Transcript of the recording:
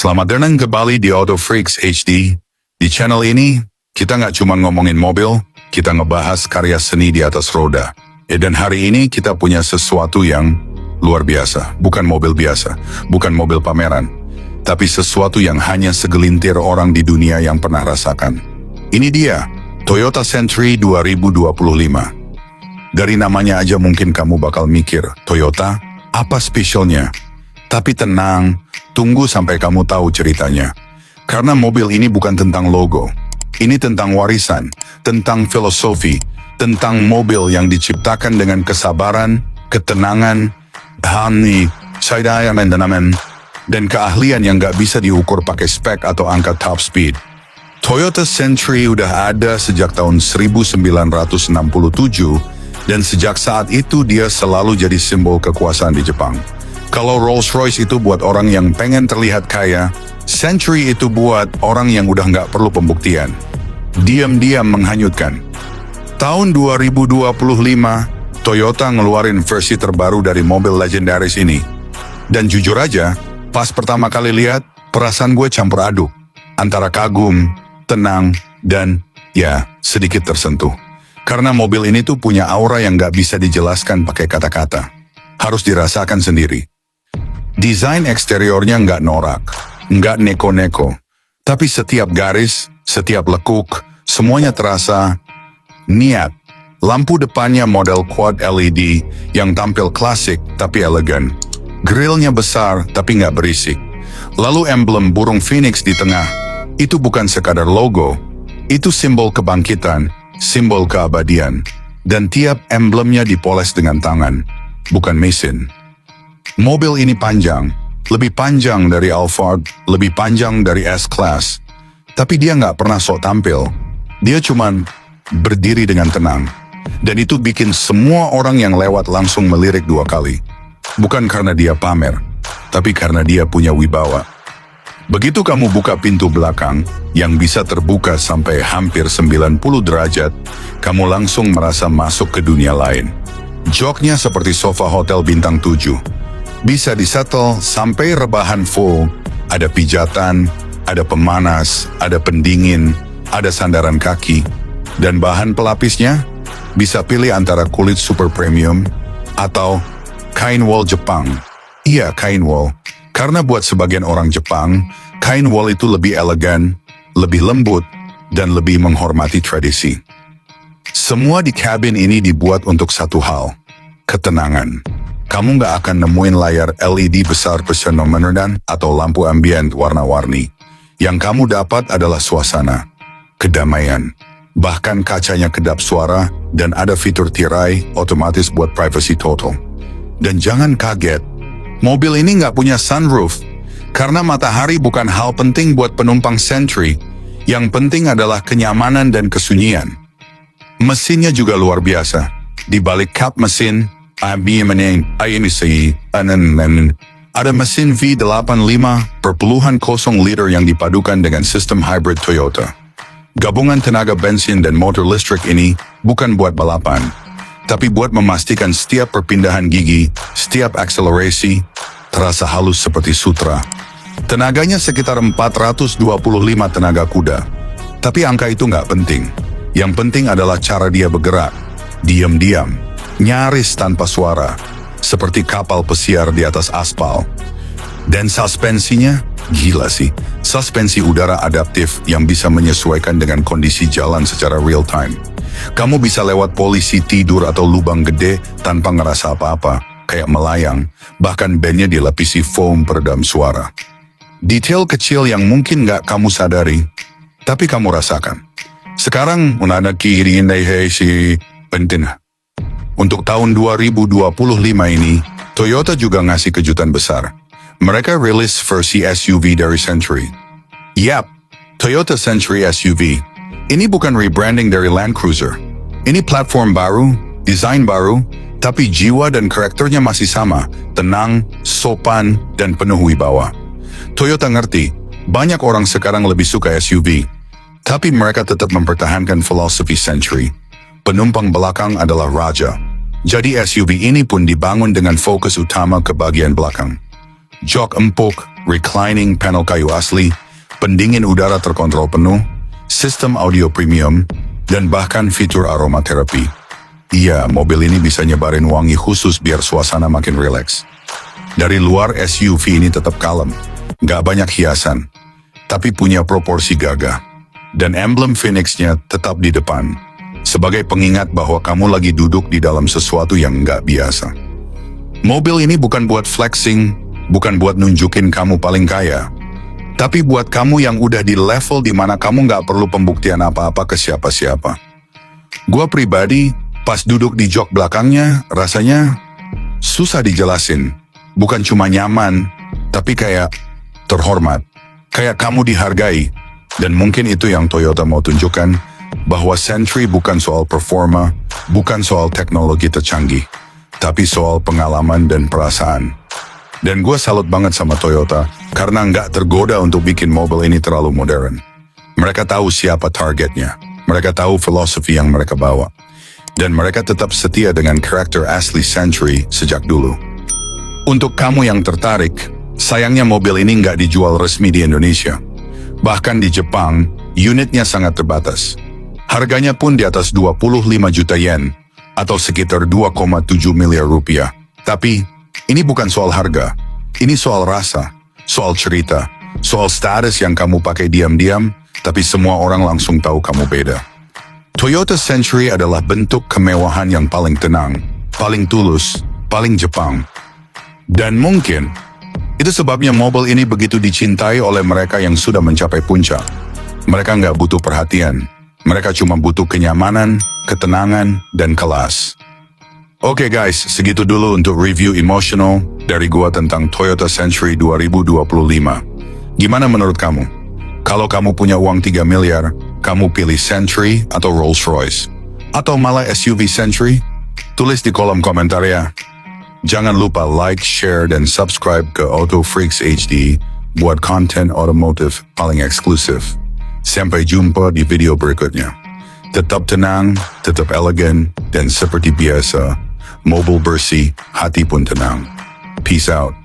Selamat datang kembali di Auto Freaks HD. Di channel ini, kita nggak cuma ngomongin mobil, kita ngebahas karya seni di atas roda. Dan hari ini kita punya sesuatu yang luar biasa. Bukan mobil biasa, bukan mobil pameran, tapi sesuatu yang hanya segelintir orang di dunia yang pernah rasakan. Ini dia, Toyota Century 2025. Dari namanya aja mungkin kamu bakal mikir, Toyota, apa spesialnya? Tapi tenang, tunggu sampai kamu tahu ceritanya. Karena mobil ini bukan tentang logo. Ini tentang warisan, tentang filosofi, tentang mobil yang diciptakan dengan kesabaran, ketenangan, dan keahlian yang gak bisa diukur pakai spek atau angka top speed. Toyota Century udah ada sejak tahun 1967, dan sejak saat itu dia selalu jadi simbol kekuasaan di Jepang. Kalau Rolls-Royce itu buat orang yang pengen terlihat kaya, Century itu buat orang yang udah nggak perlu pembuktian. Diam-diam menghanyutkan. Tahun 2025, Toyota ngeluarin versi terbaru dari mobil legendaris ini. Dan jujur aja, pas pertama kali lihat, perasaan gue campur aduk. Antara kagum, tenang, dan ya, sedikit tersentuh. Karena mobil ini tuh punya aura yang nggak bisa dijelaskan pakai kata-kata. Harus dirasakan sendiri. Desain eksteriornya nggak norak, nggak neko-neko. Tapi setiap garis, setiap lekuk, semuanya terasa niat. Lampu depannya model quad LED yang tampil klasik tapi elegan. Grillnya besar tapi nggak berisik. Lalu emblem burung phoenix di tengah. Itu bukan sekadar logo. Itu simbol kebangkitan, simbol keabadian. Dan tiap emblemnya dipoles dengan tangan, bukan mesin. Mobil ini panjang, lebih panjang dari Alphard, lebih panjang dari S-Class. Tapi dia nggak pernah sok tampil. Dia cuman berdiri dengan tenang. Dan itu bikin semua orang yang lewat langsung melirik dua kali. Bukan karena dia pamer, tapi karena dia punya wibawa. Begitu kamu buka pintu belakang, yang bisa terbuka sampai hampir 90 derajat, kamu langsung merasa masuk ke dunia lain. Joknya seperti sofa hotel bintang 7. Bisa disetel sampai rebahan full, ada pijatan, ada pemanas, ada pendingin, ada sandaran kaki, dan bahan pelapisnya bisa pilih antara kulit super premium atau kain wol Jepang. Iya, kain wol. Karena buat sebagian orang Jepang, kain wol itu lebih elegan, lebih lembut, dan lebih menghormati tradisi. Semua di kabin ini dibuat untuk satu hal, ketenangan. Kamu nggak akan nemuin layar LED besar fenomenon atau lampu ambient warna-warni. Yang kamu dapat adalah suasana, kedamaian. Bahkan kacanya kedap suara dan ada fitur tirai otomatis buat privacy total. Dan jangan kaget, mobil ini nggak punya sunroof. Karena matahari bukan hal penting buat penumpang Century. Yang penting adalah kenyamanan dan kesunyian. Mesinnya juga luar biasa. Di balik kap mesin, ada mesin V8.5 liter yang dipadukan dengan sistem hybrid Toyota. Gabungan tenaga bensin dan motor listrik ini bukan buat balapan, tapi buat memastikan setiap perpindahan gigi, setiap akselerasi, terasa halus seperti sutra. Tenaganya sekitar 425 tenaga kuda. Tapi angka itu nggak penting. Yang penting adalah cara dia bergerak. Diam-diam, nyaris tanpa suara. Seperti kapal pesiar di atas aspal. Dan suspensinya, gila sih. Suspensi udara adaptif yang bisa menyesuaikan dengan kondisi jalan secara real time. Kamu bisa lewat polisi tidur atau lubang gede tanpa ngerasa apa-apa. Kayak melayang, bahkan bandnya dilapisi foam peredam suara. Detail kecil yang mungkin nggak kamu sadari, tapi kamu rasakan. Sekarang, penting. Untuk tahun 2025 ini, Toyota juga ngasih kejutan besar. Mereka rilis versi SUV dari Century. Yap, Toyota Century SUV. Ini bukan rebranding dari Land Cruiser. Ini platform baru, desain baru, tapi jiwa dan karakternya masih sama, tenang, sopan, dan penuh wibawa. Toyota ngerti, banyak orang sekarang lebih suka SUV, tapi mereka tetap mempertahankan filosofi Century. Penumpang belakang adalah raja. Jadi SUV ini pun dibangun dengan fokus utama ke bagian belakang. Jok empuk, reclining panel kayu asli, pendingin udara terkontrol penuh, sistem audio premium, dan bahkan fitur aromaterapi. Iya, mobil ini bisa nyebarin wangi khusus biar suasana makin rileks. Dari luar SUV ini tetap kalem, nggak banyak hiasan, tapi punya proporsi gagah. Dan emblem Phoenix-nya tetap di depan, sebagai pengingat bahwa kamu lagi duduk di dalam sesuatu yang nggak biasa. Mobil ini bukan buat flexing, bukan buat nunjukin kamu paling kaya, tapi buat kamu yang udah di level di mana kamu nggak perlu pembuktian apa-apa ke siapa-siapa. Gua pribadi, pas duduk di jok belakangnya, rasanya susah dijelasin. Bukan cuma nyaman, tapi kayak terhormat. Kayak kamu dihargai. Dan mungkin itu yang Toyota mau tunjukkan, bahwa Century bukan soal performa, bukan soal teknologi tercanggih, tapi soal pengalaman dan perasaan. Dan gue salut banget sama Toyota, karena nggak tergoda untuk bikin mobil ini terlalu modern. Mereka tahu siapa targetnya, mereka tahu filosofi yang mereka bawa, dan mereka tetap setia dengan karakter asli Century sejak dulu. Untuk kamu yang tertarik, sayangnya mobil ini nggak dijual resmi di Indonesia. Bahkan di Jepang, unitnya sangat terbatas. Harganya pun di atas 25 juta yen, atau sekitar 2,7 miliar rupiah. Tapi, ini bukan soal harga. Ini soal rasa, soal cerita, soal status yang kamu pakai diam-diam, tapi semua orang langsung tahu kamu beda. Toyota Century adalah bentuk kemewahan yang paling tenang, paling tulus, paling Jepang. Dan mungkin, itu sebabnya mobil ini begitu dicintai oleh mereka yang sudah mencapai puncak. Mereka nggak butuh perhatian. Mereka cuma butuh kenyamanan, ketenangan, dan kelas. Oke guys, segitu dulu untuk review emosional dari gua tentang Toyota Century 2025. Gimana menurut kamu? Kalau kamu punya uang 3 miliar, kamu pilih Century atau Rolls-Royce? Atau malah SUV Century? Tulis di kolom komentar ya. Jangan lupa like, share, dan subscribe ke Auto Freaks HD buat konten otomotif paling eksklusif. Sampai jumpa di video berikutnya. Tetap tenang, tetap elegan, dan seperti biasa, mobil bersih, hati pun tenang. Peace out.